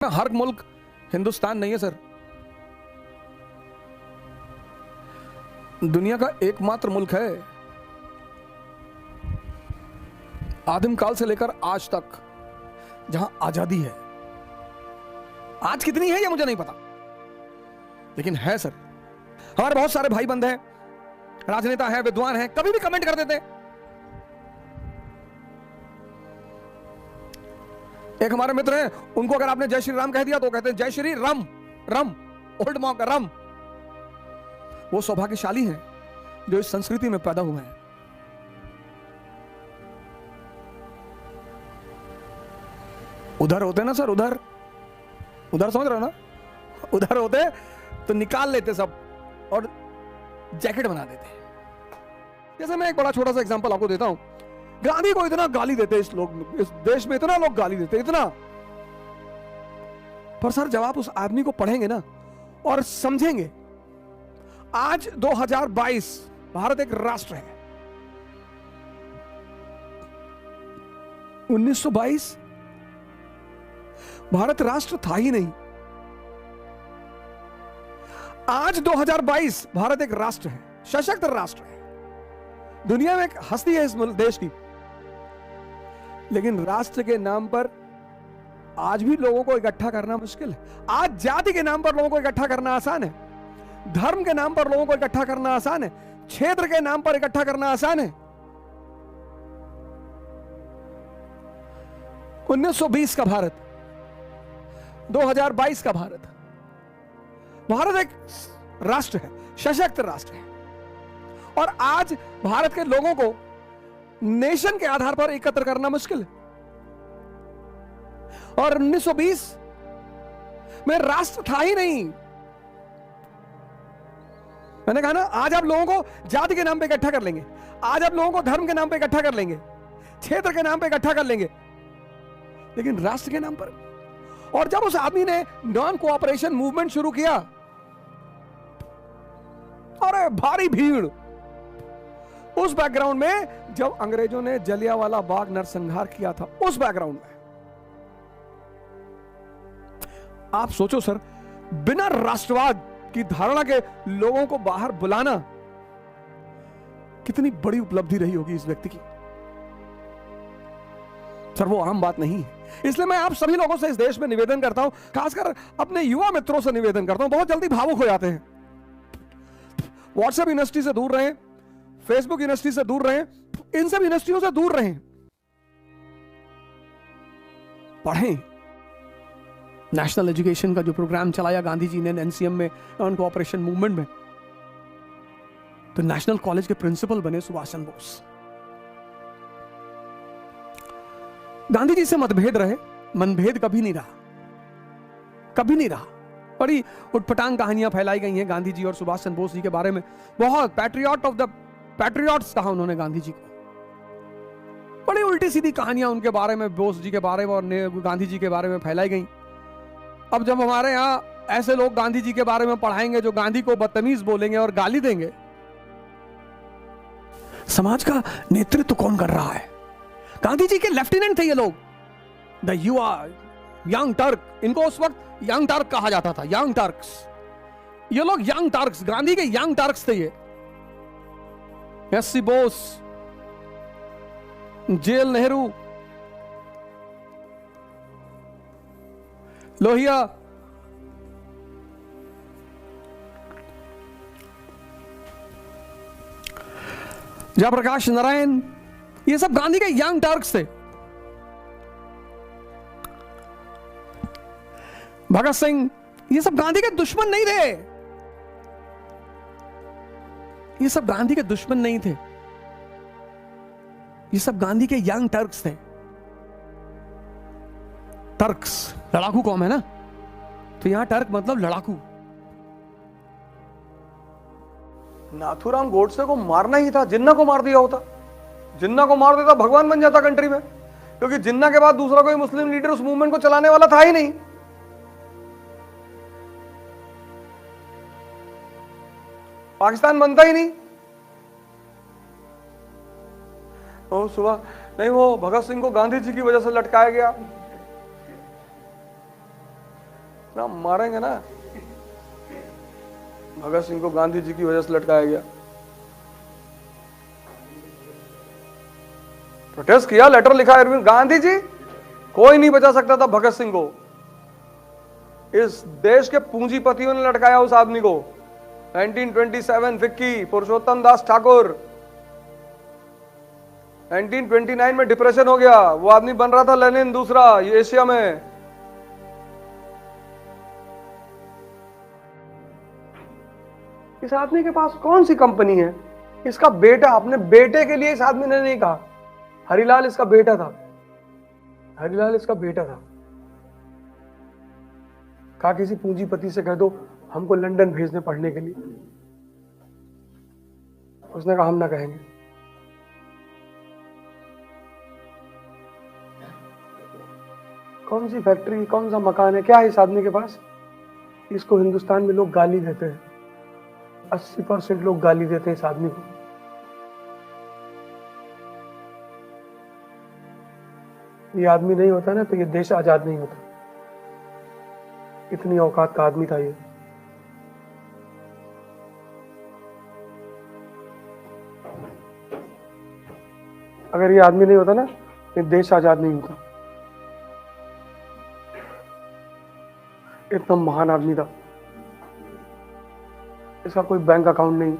हर मुल्क हिंदुस्तान नहीं है सर। दुनिया का एकमात्र मुल्क है आदिम काल से लेकर आज तक जहां आजादी है। आज कितनी है ये मुझे नहीं पता, लेकिन है सर। हमारे बहुत सारे भाई बंद हैं, राजनेता हैं, विद्वान हैं, कभी भी कमेंट कर देते हैं। एक हमारे मित्र हैं, उनको अगर आपने जय श्री राम कह दिया तो कहते हैं जय श्री राम रम, ओल्ड मॉक रम। वो सौभाग्यशाली हैं जो इस संस्कृति में पैदा हुए हैं। उधर होते ना सर, उधर समझ रहे हो ना, उधर होते तो निकाल लेते सब और जैकेट बना देते। जैसे मैं एक बड़ा छोटा सा एग्जांपल आपको देता हूं। गांधी को इतना गाली देते इस देश में इतना लोग गाली देते, इतना। पर सर जब आप उस आदमी को पढ़ेंगे ना और समझेंगे, आज 2022 भारत एक राष्ट्र है। 1922 भारत राष्ट्र था ही नहीं। आज 2022 भारत एक राष्ट्र है, सशक्त राष्ट्र है। दुनिया में एक हस्ती है इस देश की, लेकिन राष्ट्र के नाम पर आज भी लोगों को इकट्ठा करना मुश्किल है। आज जाति के नाम पर लोगों को इकट्ठा करना आसान है, धर्म के नाम पर लोगों को इकट्ठा करना आसान है, क्षेत्र के नाम पर इकट्ठा करना आसान है। 1920 का भारत, 2022 का भारत, भारत एक राष्ट्र है, सशक्त राष्ट्र है। और आज भारत के लोगों को नेशन के आधार पर एकत्र करना मुश्किल है। और 1920 में राष्ट्र था ही नहीं। मैंने कहा ना, आज आप लोगों को जाति के नाम पे इकट्ठा कर लेंगे, आज आप लोगों को धर्म के नाम पे इकट्ठा कर लेंगे, क्षेत्र के नाम पे इकट्ठा कर लेंगे, लेकिन राष्ट्र के नाम पर। और जब उस आदमी ने नॉन कोऑपरेशन मूवमेंट शुरू किया, अरे भारी भीड़। उस बैकग्राउंड में जब अंग्रेजों ने जलियांवाला बाग नरसंहार किया था, उस बैकग्राउंड में आप सोचो सर, बिना राष्ट्रवाद की धारणा के लोगों को बाहर बुलाना कितनी बड़ी उपलब्धि रही होगी इस व्यक्ति की। सर वो आम बात नहीं है। इसलिए मैं आप सभी लोगों से इस देश में निवेदन करता हूं, खासकर अपने युवा मित्रों से निवेदन करता हूं। बहुत जल्दी भावुक हो जाते हैं। व्हाट्सएप यूनिवर्सिटी से दूर रहें, फेसबुक यूनिवर्सिटी से दूर रहें, इन सब यूनिवर्सिटियों से दूर रहें। पढ़ें। नेशनल एजुकेशन का जो प्रोग्राम चलाया गांधी जी ने एनसीएम में, नॉन कोऑपरेशन मूवमेंट में, तो नेशनल कॉलेज के प्रिंसिपल बने सुभाष चंद्र बोस। गांधी जी से मतभेद रहे, मनभेद कभी नहीं रहा, कभी नहीं रहा। बड़ी उटपटांग कहानियां फैलाई गई हैं गांधी जी और सुभाष चंद्र बोस जी के बारे में। बहुत पैट्रियट ऑफ द पैट्रियट्स कहा उन्होंने गांधी जी को। बड़ी उल्टी सीधी कहानियां उनके बारे में, बोस जी के बारे में और गांधी जी के बारे में फैलाई गई। अब जब हमारे यहां ऐसे लोग गांधी जी के बारे में पढ़ाएंगे जो गांधी को बदतमीज बोलेंगे और गाली देंगे, समाज का नेतृत्व कौन कर रहा है? गांधी जी के लेफ्टिनेंट थे ये लोग, द युवा यंग टर्क। इनको उस वक्त यंग टर्क कहा जाता था, यंग टर्क्स। ये लोग यंग टर्क्स, गांधी के यंग टर्क्स थे ये। एससी बोस, जेल नेहरू, लोहिया, जयप्रकाश नारायण, ये सब गांधी के यंग टर्क्स थे। भगत सिंह, ये सब गांधी के दुश्मन नहीं थे। ये सब गांधी के दुश्मन नहीं थे, ये सब गांधी के यंग टर्क्स थे। टर्क्स लड़ाकू कौम है ना, तो यहां टर्क मतलब लड़ाकू। नाथूराम गोडसे को मारना ही था, जिन्ना को मार दिया होता। जिन्ना को मार देता, भगवान बन जाता कंट्री में, क्योंकि जिन्ना के बाद दूसरा कोई मुस्लिम लीडर उस मूवमेंट को चलाने वाला था ही नहीं। पाकिस्तान बनता ही नहीं। वो सुबह नहीं, वो भगत सिंह को गांधी जी की वजह से लटकाया गया। ना मारेंगे ना। भगत सिंह को गांधी जी की वजह से लटकाया गया, प्रोटेस्ट किया, लेटर लिखा अरविंद गांधी जी, कोई नहीं बचा सकता था भगत सिंह को। इस देश के पूंजीपतियों ने लटकाया उस आदमी को। 1927 विक्की पुरुषोत्तम दास ठाकुर, 1929 में डिप्रेशन हो गया, वो आदमी बन रहा था लेनिन दूसरा एशिया में। इस आदमी के पास कौन सी कंपनी है? इसका बेटा, अपने बेटे के लिए इस आदमी ने नहीं कहा। हरिलाल इसका बेटा था, हरिलाल इसका बेटा था। कहा किसी पूंजीपति से कह दो हमको लंदन भेजने पढ़ने के लिए। उसने कहा हम ना कहेंगे। कौन सी फैक्ट्री, कौन सा मकान है, क्या है इस आदमी के पास? इसको हिंदुस्तान में लोग गाली देते हैं, 80% लोग गाली देते हैं इस आदमी को। ये आदमी नहीं होता ना तो ये देश आजाद नहीं होता। इतनी औकात का आदमी था ये। अगर ये आदमी नहीं होता ना तो देश आजाद नहीं होता। इतना महान आदमी था। इसका कोई बैंक अकाउंट नहीं,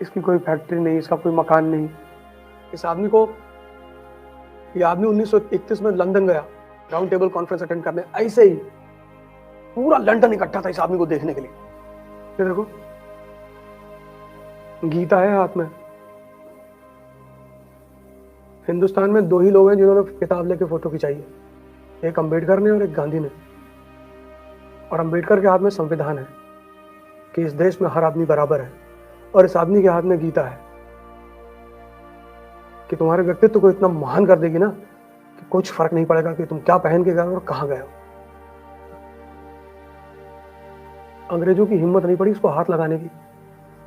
इसकी कोई फैक्ट्री नहीं, इसका कोई मकान नहीं। इस आदमी को, ये आदमी 1931 में लंदन गया राउंड टेबल कॉन्फ्रेंस अटेंड करने। ऐसे ही पूरा लंदन इकट्ठा था इस आदमी को देखने के लिए। ये देखो गीता है हाथ में। हिंदुस्तान में 2 ही लोग हैं जिन्होंने किताब लेके फोटो खिंचाई है, एक अंबेडकर ने और एक गांधी ने। और अंबेडकर के हाथ में संविधान है कि इस देश में हर आदमी बराबर है, और इस आदमी के हाथ में गीता है कि तुम्हारे व्यक्तित्व को इतना महान कर देगी ना कि कुछ फर्क नहीं पड़ेगा कि तुम क्या पहन के गए हो और कहां गए हो। अंग्रेजों की हिम्मत नहीं पड़ी इसको हाथ लगाने की।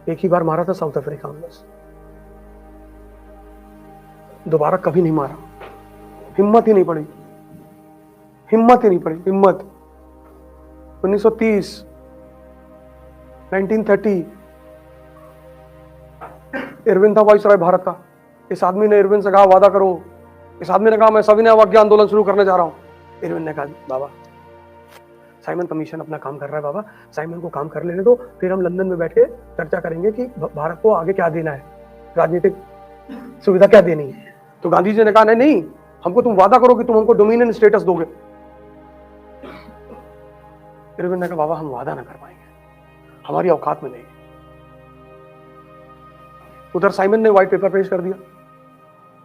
एक ही बार मारा था साउथ अफ्रीका में, बस। दोबारा कभी नहीं मारा। हिम्मत ही नहीं पड़ी, हिम्मत ही नहीं पड़ी, हिम्मत। 1930, 1930 इरविन था वाइसराय भारत का। इस आदमी ने इरविन से कहा वादा करो। इस आदमी ने कहा मैं सविनय अवज्ञा आंदोलन शुरू करने जा रहा हूं। इरविन ने कहा बाबा साइमन कमीशन अपना काम कर रहा है, बाबा साइमन को काम कर लेने दो, फिर हम लंदन में बैठ के चर्चा करेंगे कि भारत को आगे क्या देना है, राजनीतिक सुविधा क्या देनी है। तो गांधी जी ने कहा नहीं नहीं, हमको तुम वादा करो कि तुम हमको डोमिनियन स्टेटस दोगे। इरविन ने कहा बाबा हम वादा ना कर पाएंगे, हमारी औकात में नहीं। उधर साइमन ने व्हाइट पेपर पेश कर दिया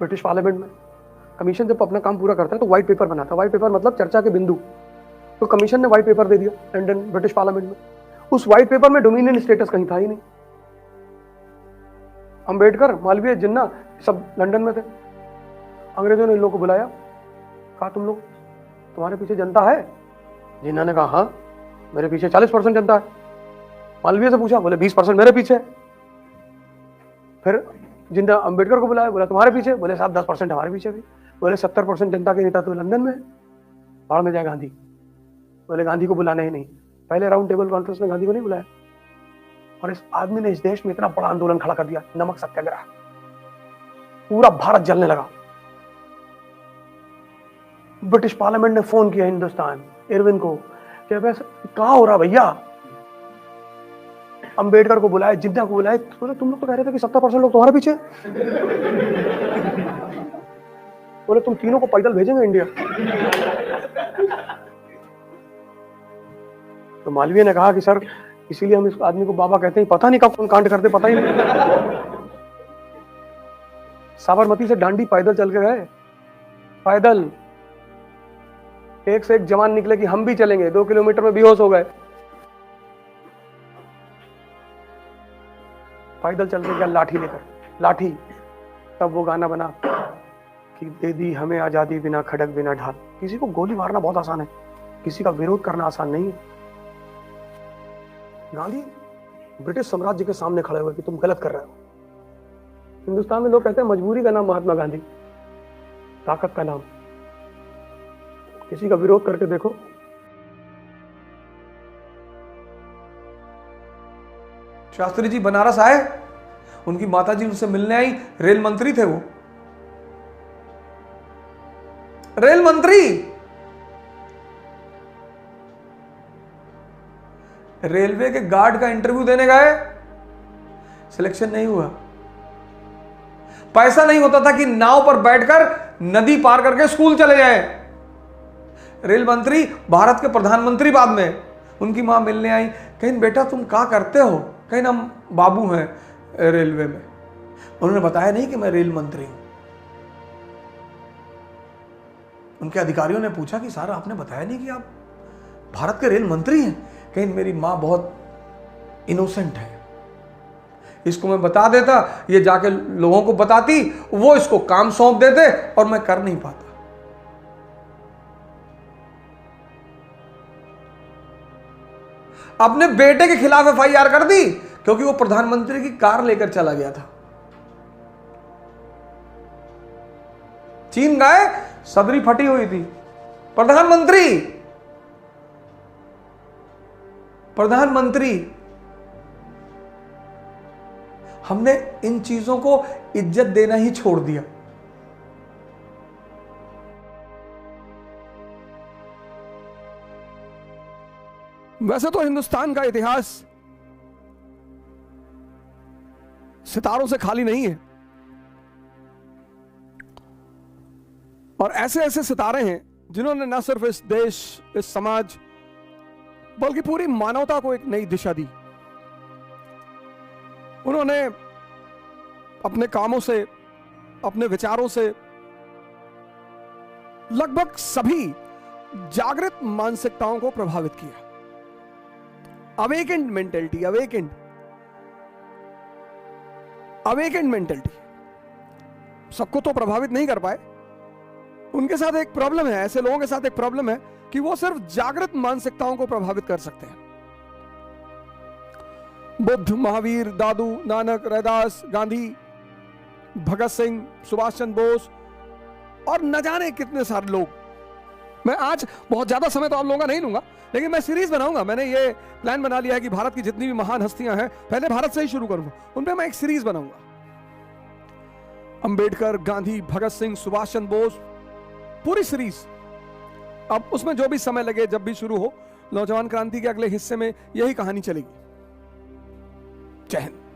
ब्रिटिश पार्लियामेंट में। कमीशन जब अपना काम पूरा करता है तो व्हाइट पेपर बनाता है। व्हाइट पेपर मतलब चर्चा के बिंदु। तो कमीशन ने व्हाइट पेपर दे दिया लंदन ब्रिटिश पार्लियामेंट में। उस व्हाइट पेपर में डोमिनियन स्टेटस कहीं था ही नहीं। अंबेडकर, मालवीय, जिन्ना सब लंदन में थे। अंग्रेजों ने इन लोगों को बुलाया, कहा तुम लोग, तुम्हारे पीछे जनता है? जिन्ना ने कहा हाँ मेरे पीछे 40% जनता है। मालवीय से पूछा, बोले 20% मेरे पीछे है। फिर जिन्ना अंबेडकर को बुलाया, बोला तुम्हारे पीछे? बोले साहब 10% हमारे पीछे भी। बोले 70% जनता के नेता तो लंदन में है, बाढ़ में जाए गांधी। बोले गांधी को बुलाना ही नहीं। पहले राउंड टेबल कॉन्फ्रेंस में गांधी को नहीं बुलाया। और इस आदमी ने इस देश में इतना बड़ा आंदोलन खड़ा कर दिया, नमक सत्याग्रह। पूरा भारत जलने लगा। ब्रिटिश पार्लियामेंट ने फोन किया हिंदुस्तान, इरविन को, कि वैसे कहां हो रहा भैया। अंबेडकर को बुलाए, जिन्ना को बुलाए। बोले तुम लोग तो कह रहे थे कि 70% लोग तुम्हारे पीछे। बोले तुम तीनों को पैदल भेजेंगे इंडिया। तो मालवीय ने कहा कि सर इसीलिए हम इस आदमी को बाबा कहते हैं, पता नहीं कब कौन कांड करते, पता ही नहीं। साबरमती से डांडी पैदल चल के गए, पैदल। एक से एक जवान निकले कि हम भी चलेंगे। 2 किलोमीटर में बेहोश हो गए। पैदल चल के गया लाठी लेकर, लाठी। तब वो गाना बना कि दे दी हमें आजादी बिना खड़क बिना ढाल। किसी को गोली मारना बहुत आसान है, किसी का विरोध करना आसान नहीं है। गांधी ब्रिटिश साम्राज्य के सामने खड़े हुए कि तुम गलत कर रहे हो। हिंदुस्तान में लोग कहते हैं मजबूरी का नाम महात्मा गांधी, ताकत का नाम। किसी का विरोध करके देखो, शास्त्री जी बनारस आए, उनकी माताजी उनसे मिलने आई, रेल मंत्री थे वो, रेल मंत्री। रेलवे के गार्ड का इंटरव्यू देने गए, सिलेक्शन नहीं हुआ। पैसा नहीं होता था कि नाव पर बैठकर नदी पार करके स्कूल चले जाएं। रेल मंत्री, भारत के प्रधानमंत्री बाद में, उनकी मां मिलने आई, कहीं बेटा तुम क्या करते हो? कहीं हम बाबू हैं रेलवे में। उन्होंने बताया नहीं कि मैं रेल मंत्री हूं। उनके अधिकारियों ने पूछा कि सर आपने बताया नहीं कि आप भारत के रेल मंत्री हैं? कहीं मेरी मां बहुत इनोसेंट है, इसको मैं बता देता, ये जाके लोगों को बताती, वो इसको काम सौंप देते और मैं कर नहीं पाता। अपने बेटे के खिलाफ एफआईआर कर दी क्योंकि वो प्रधानमंत्री की कार लेकर चला गया था। चीन गए, सदरी फटी हुई थी। प्रधानमंत्री, हमने इन चीजों को इज्जत देना ही छोड़ दिया। वैसे तो हिंदुस्तान का इतिहास सितारों से खाली नहीं है, और ऐसे ऐसे सितारे हैं जिन्होंने न सिर्फ इस देश, इस समाज, बल्कि पूरी मानवता को एक नई दिशा दी। उन्होंने अपने कामों से, अपने विचारों से लगभग सभी जागृत मानसिकताओं को प्रभावित किया। Awakened mentality, awakened mentality. सबको तो प्रभावित नहीं कर पाए। उनके साथ एक प्रॉब्लम है, ऐसे लोगों के साथ एक प्रॉब्लम है कि वो सिर्फ जागृत मानसिकताओं को प्रभावित कर सकते हैं। बुद्ध, महावीर, दादू, नानक, रैदास, गांधी, भगत सिंह, सुभाष चंद्र बोस और न जाने कितने सारे लोग। मैं आज बहुत ज्यादा समय तो आप लोगों का नहीं लूंगा, लेकिन मैं सीरीज बनाऊंगा। मैंने ये प्लान बना लिया है कि भारत की जितनी भी महान हस्तियां हैं, पहले भारत से ही शुरू करूंगा, उन पे मैं एक सीरीज बनाऊंगा। अंबेडकर, गांधी, भगत सिंह, सुभाष चंद्र बोस, पूरी सीरीज। अब उसमें जो भी समय लगे, जब भी शुरू हो, नौजवान क्रांति के अगले हिस्से में यही कहानी चलेगी। जय हिंद।